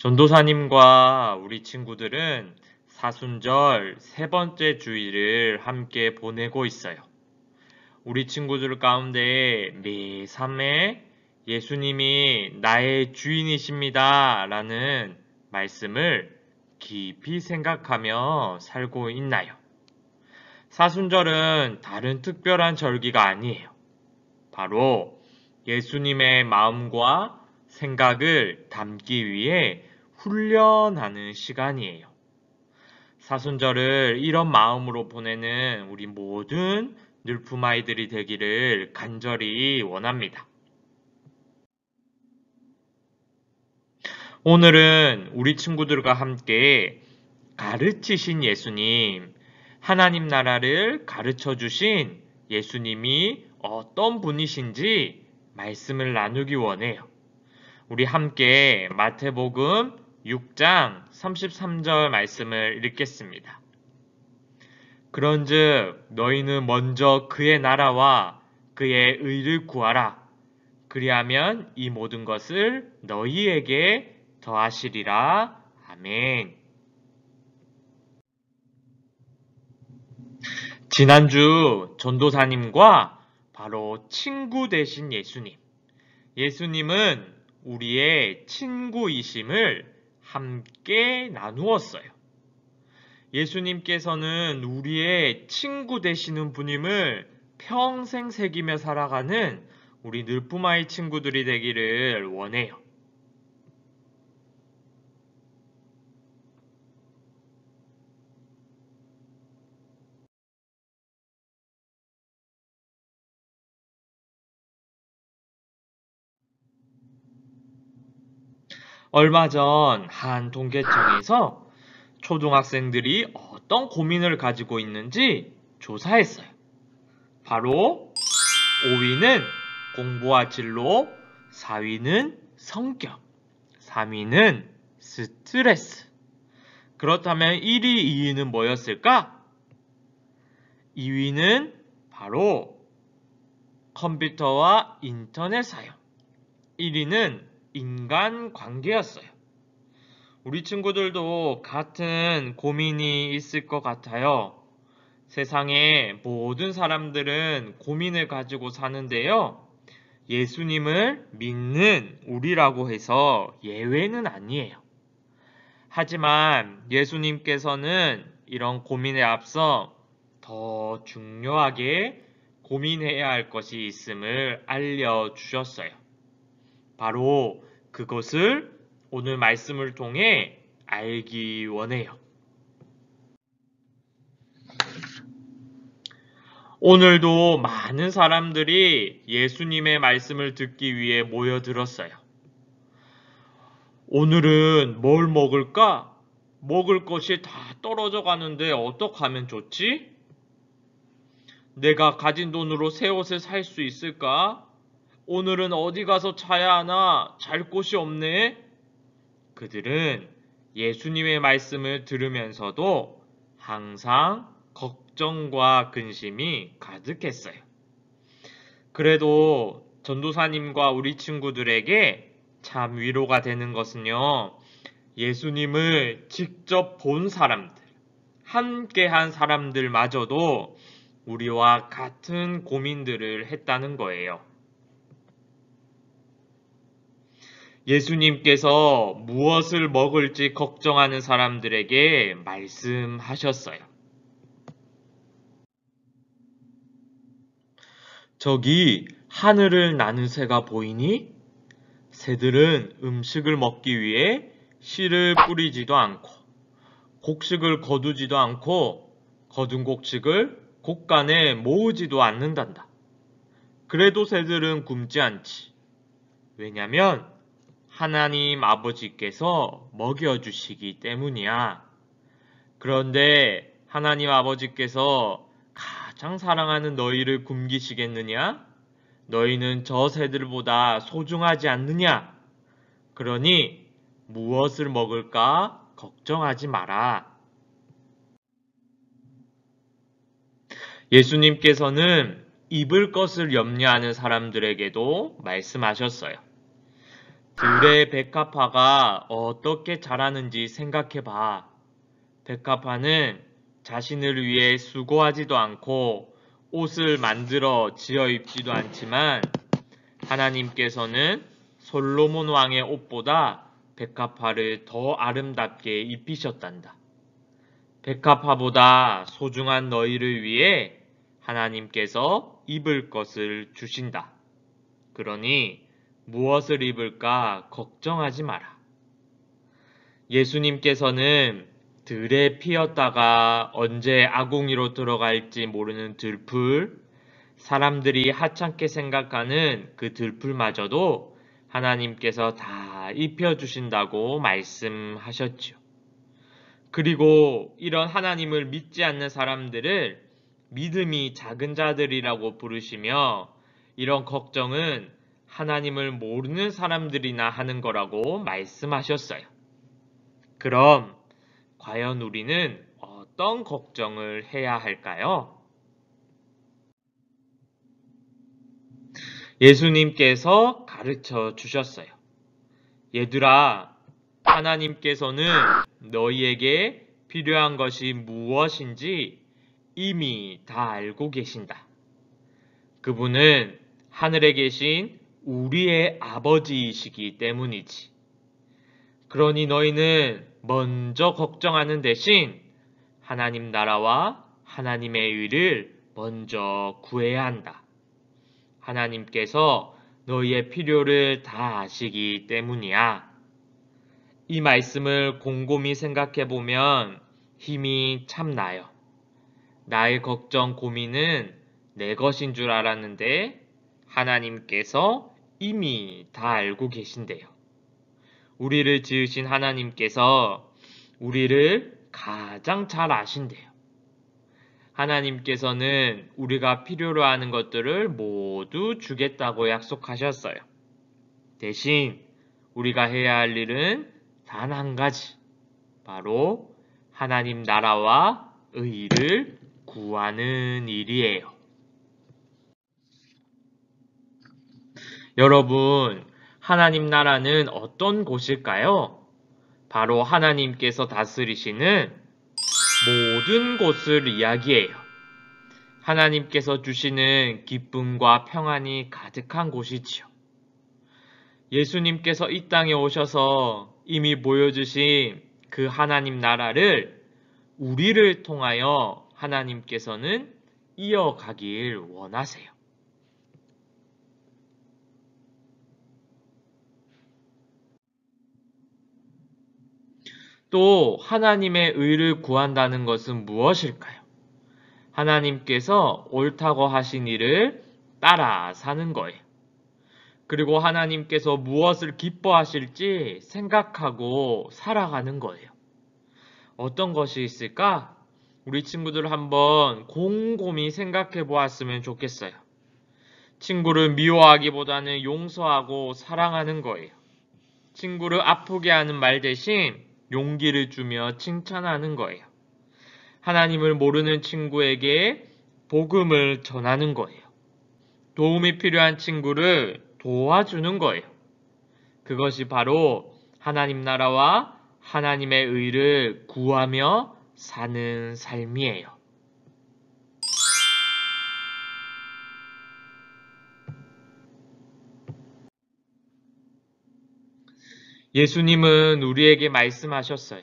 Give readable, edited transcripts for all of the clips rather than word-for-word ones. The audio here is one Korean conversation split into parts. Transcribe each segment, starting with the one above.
전도사님과 우리 친구들은 사순절 세 번째 주일을 함께 보내고 있어요. 우리 친구들 가운데 매 3회 예수님이 나의 주인이십니다 라는 말씀을 깊이 생각하며 살고 있나요? 사순절은 다른 특별한 절기가 아니에요. 바로 예수님의 마음과 생각을 담기 위해 훈련하는 시간이에요. 사순절을 이런 마음으로 보내는 우리 모든 늘품아이들이 되기를 간절히 원합니다. 오늘은 우리 친구들과 함께 가르치신 예수님, 하나님 나라를 가르쳐 주신 예수님이 어떤 분이신지 말씀을 나누기 원해요. 우리 함께 마태복음 6장 33절 말씀을 읽겠습니다. 그런즉 너희는 먼저 그의 나라와 그의 의를 구하라. 그리하면 이 모든 것을 너희에게 더하시리라. 아멘. 지난주 전도사님과 바로 친구 되신 예수님. 예수님은 우리의 친구이심을 함께 나누었어요. 예수님께서는 우리의 친구 되시는 분임을 평생 새기며 살아가는 우리 늘품아이 친구들이 되기를 원해요. 얼마 전 한 동계청에서 초등학생들이 어떤 고민을 가지고 있는지 조사했어요. 바로 5위는 공부와 진로, 4위는 성격, 3위는 스트레스. 그렇다면 1위, 2위는 뭐였을까? 2위는 바로 컴퓨터와 인터넷 사용. 1위는 인간관계였어요. 우리 친구들도 같은 고민이 있을 것 같아요. 세상의 모든 사람들은 고민을 가지고 사는데요. 예수님을 믿는 우리라고 해서 예외는 아니에요. 하지만 예수님께서는 이런 고민에 앞서 더 중요하게 고민해야 할 것이 있음을 알려주셨어요. 바로 그것을 오늘 말씀을 통해 알기 원해요. 오늘도 많은 사람들이 예수님의 말씀을 듣기 위해 모여들었어요. 오늘은 뭘 먹을까? 먹을 것이 다 떨어져 가는데 어떡하면 좋지? 내가 가진 돈으로 새 옷을 살 수 있을까? 오늘은 어디 가서 자야 하나? 잘 곳이 없네? 그들은 예수님의 말씀을 들으면서도 항상 걱정과 근심이 가득했어요. 그래도 전도사님과 우리 친구들에게 참 위로가 되는 것은요, 예수님을 직접 본 사람들, 함께한 사람들마저도 우리와 같은 고민들을 했다는 거예요. 예수님께서 무엇을 먹을지 걱정하는 사람들에게 말씀하셨어요. 저기 하늘을 나는 새가 보이니? 새들은 음식을 먹기 위해 씨를 뿌리지도 않고 곡식을 거두지도 않고 거둔 곡식을 곡간에 모으지도 않는단다. 그래도 새들은 굶지 않지. 왜냐면 하나님 아버지께서 먹여주시기 때문이야. 그런데 하나님 아버지께서 가장 사랑하는 너희를 굶기시겠느냐? 너희는 저 새들보다 소중하지 않느냐? 그러니 무엇을 먹을까 걱정하지 마라. 예수님께서는 입을 것을 염려하는 사람들에게도 말씀하셨어요. 들의 백합화가 어떻게 자라는지 생각해봐. 백합화는 자신을 위해 수고하지도 않고 옷을 만들어 지어 입지도 않지만 하나님께서는 솔로몬 왕의 옷보다 백합화를 더 아름답게 입히셨단다. 백합화보다 소중한 너희를 위해 하나님께서 입을 것을 주신다. 그러니 무엇을 입을까 걱정하지 마라. 예수님께서는 들에 피었다가 언제 아궁이로 들어갈지 모르는 들풀, 사람들이 하찮게 생각하는 그 들풀마저도 하나님께서 다 입혀주신다고 말씀하셨지요. 그리고 이런 하나님을 믿지 않는 사람들을 믿음이 작은 자들이라고 부르시며 이런 걱정은 하나님을 모르는 사람들이나 하는 거라고 말씀하셨어요. 그럼 과연 우리는 어떤 걱정을 해야 할까요? 예수님께서 가르쳐 주셨어요. 얘들아, 하나님께서는 너희에게 필요한 것이 무엇인지 이미 다 알고 계신다. 그분은 하늘에 계신 우리의 아버지이시기 때문이지. 그러니 너희는 먼저 걱정하는 대신 하나님 나라와 하나님의 의를 먼저 구해야 한다. 하나님께서 너희의 필요를 다 아시기 때문이야. 이 말씀을 곰곰이 생각해 보면 힘이 참 나요. 나의 걱정, 고민은 내 것인 줄 알았는데 하나님께서 이미 다 알고 계신대요. 우리를 지으신 하나님께서 우리를 가장 잘 아신대요. 하나님께서는 우리가 필요로 하는 것들을 모두 주겠다고 약속하셨어요. 대신 우리가 해야 할 일은 단 한 가지, 바로 하나님 나라와 의를 구하는 일이에요. 여러분, 하나님 나라는 어떤 곳일까요? 바로 하나님께서 다스리시는 모든 곳을 이야기해요. 하나님께서 주시는 기쁨과 평안이 가득한 곳이지요. 예수님께서 이 땅에 오셔서 이미 보여주신 그 하나님 나라를 우리를 통하여 하나님께서는 이어가길 원하세요. 또 하나님의 의를 구한다는 것은 무엇일까요? 하나님께서 옳다고 하신 일을 따라 사는 거예요. 그리고 하나님께서 무엇을 기뻐하실지 생각하고 살아가는 거예요. 어떤 것이 있을까? 우리 친구들 한번 곰곰이 생각해 보았으면 좋겠어요. 친구를 미워하기보다는 용서하고 사랑하는 거예요. 친구를 아프게 하는 말 대신 용기를 주며 칭찬하는 거예요. 하나님을 모르는 친구에게 복음을 전하는 거예요. 도움이 필요한 친구를 도와주는 거예요. 그것이 바로 하나님 나라와 하나님의 의를 구하며 사는 삶이에요. 예수님은 우리에게 말씀하셨어요.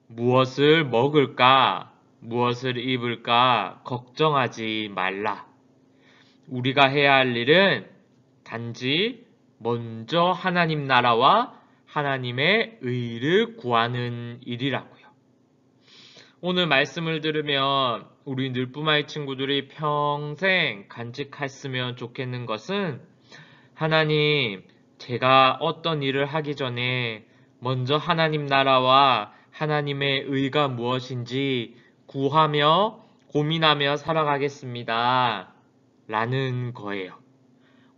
무엇을 먹을까, 무엇을 입을까 걱정하지 말라. 우리가 해야 할 일은 단지 먼저 하나님 나라와 하나님의 의를 구하는 일이라고요. 오늘 말씀을 들으면 우리 늘뿌마이 친구들이 평생 간직했으면 좋겠는 것은 하나님, 제가 어떤 일을 하기 전에 먼저 하나님 나라와 하나님의 의가 무엇인지 구하며 고민하며 살아가겠습니다. 라는 거예요.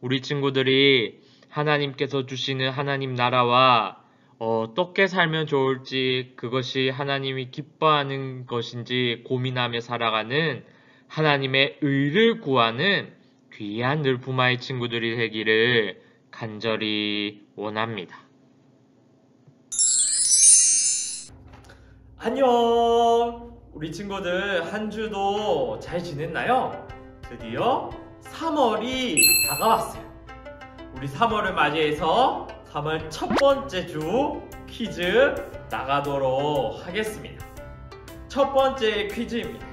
우리 친구들이 하나님께서 주시는 하나님 나라와 어떻게 살면 좋을지, 그것이 하나님이 기뻐하는 것인지 고민하며 살아가는 하나님의 의를 구하는 귀한 늘부마의 친구들이 되기를 간절히 원합니다. 안녕! 우리 친구들 한 주도 잘 지냈나요? 드디어 3월이 다가왔어요. 우리 3월을 맞이해서 3월 첫 번째 주 퀴즈 나가도록 하겠습니다. 첫 번째 퀴즈입니다.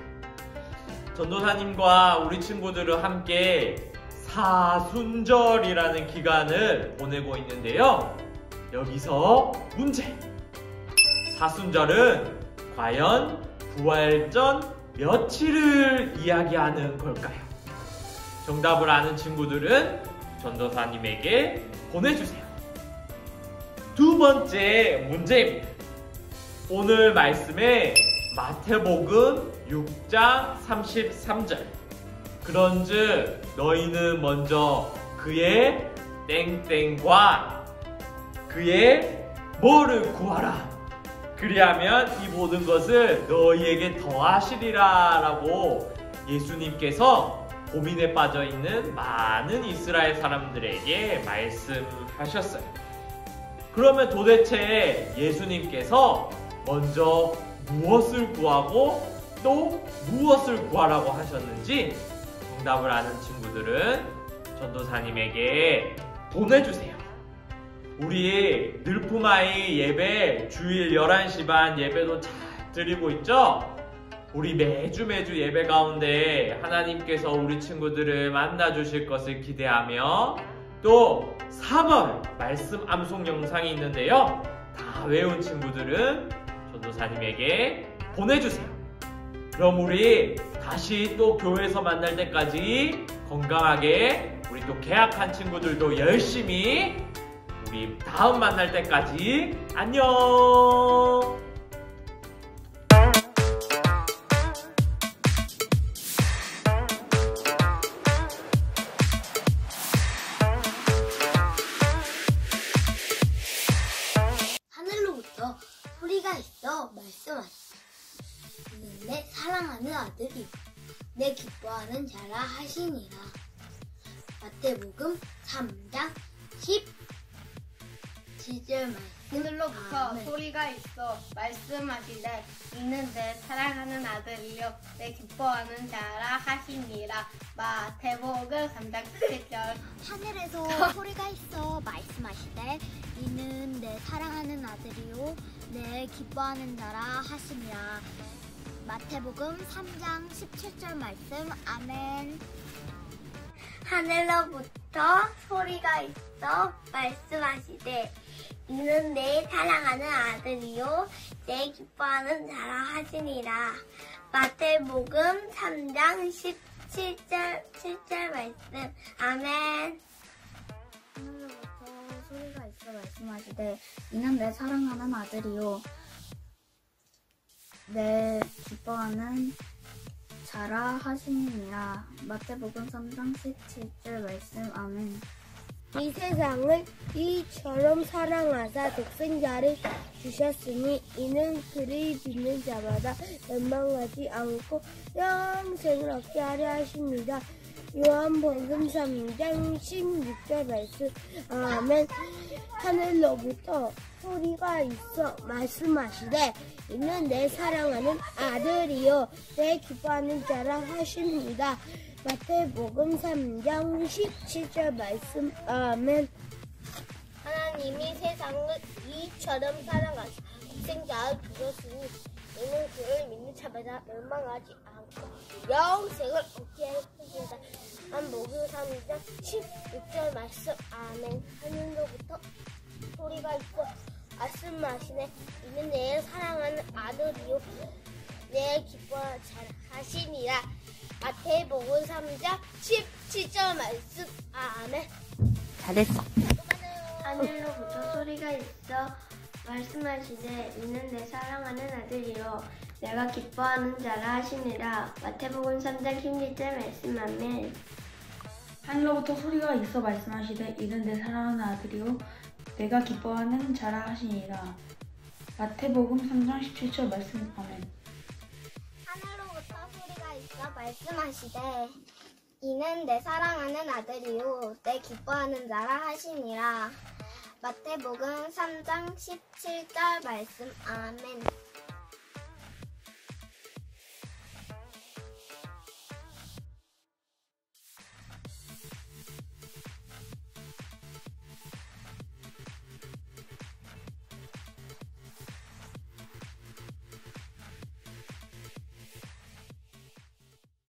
전도사님과 우리 친구들은 함께 사순절이라는 기간을 보내고 있는데요. 여기서 문제! 사순절은 과연 부활전 며칠을 이야기하는 걸까요? 정답을 아는 친구들은 전도사님에게 보내주세요. 두 번째 문제입니다. 오늘 말씀에 마태복음 6장 33절 그런즉 너희는 먼저 그의 땡땡과 그의 뭐를 구하라. 그리하면 이 모든 것을 너희에게 더하시리라 라고 예수님께서 고민에 빠져있는 많은 이스라엘 사람들에게 말씀하셨어요. 그러면 도대체 예수님께서 먼저 무엇을 구하고 또 무엇을 구하라고 하셨는지 정답을 아는 친구들은 전도사님에게 보내주세요. 우리 늘품아이 예배 주일 11시 반 예배도 잘 드리고 있죠? 우리 매주 예배 가운데 하나님께서 우리 친구들을 만나 주실 것을 기대하며 또 3월 말씀 암송 영상이 있는데요. 다 외운 친구들은 전도사님에게 보내주세요. 그럼 우리 다시 또 교회에서 만날 때까지 건강하게 우리 또 개학한 친구들도 열심히 우리 다음 만날 때까지 안녕! 하늘로부터 소리가 있어 말씀하시다. 이는 내 사랑하는 아들이 내 기뻐하는 자라 하시니라. 마태복음 3장 17절 말씀. 하늘로부터 아멘. 소리가 있어 말씀하시되 이는 내 사랑하는 아들이요 내 기뻐하는 자라 하시니라. 마태복음 3장 17절. 하늘에서 소리가 있어 말씀하시되 이는 내 사랑하는 아들이요 내 기뻐하는 자라 하시니라. 마태복음 3장 17절 말씀. 아멘. 하늘로부터 소리가 있어 말씀하시되 이는 내 사랑하는 아들이요 내 기뻐하는 자라 하시니라. 마태복음 3장 17절 말씀. 아멘. 하늘로부터 소리가 있어 말씀하시되 이는 내 사랑하는 아들이요 내 기뻐하는 자라 하시니라. 마태복음 3장 17절 말씀. 아멘. 이 세상을 이처럼 사랑하사 독생자를 주셨으니 이는 그를 믿는 자마다 멸망하지 않고 영생을 얻게 하려 하십니다. 요한복음 3장 16절 말씀. 아멘. 하늘로부터 소리가 있어 말씀하시되 이는 내 사랑하는 아들이요 내 기뻐하는 자라 하십니다. 마태복음 3장 17절 말씀. 아멘. 하나님이 세상을 이처럼 사랑하사 독생자를 주셨으니 이는 그를 믿는 자마다 멸망하지 않고 영생을 얻게 하십니다. 요한복음 3장 16절 말씀. 아멘. 하늘로부터 소리가 있어 말씀하시네 이는 내 사랑하는 아들이요 내 기뻐하는 자라 하시니라. 마태복음 3장 17절 말씀. 아멘. 잘했어. 하늘로부터 소리가 있어 말씀하시되 이는 내 사랑하는 아들이요 내가 기뻐하는 자라 하시니라. 마태복음 3장 16절 말씀. 아멘. 하늘로부터 소리가 있어 말씀하시되 이는 내 사랑하는 아들이요 내가 기뻐하는 자라 하시니라. 마태복음 3장 17절 말씀. 아멘. 하늘로부터 소리가 있어 말씀하시되 이는 내 사랑하는 아들이요 내 기뻐하는 자라 하시니라. 마태복음 3장 17절 말씀. 아멘.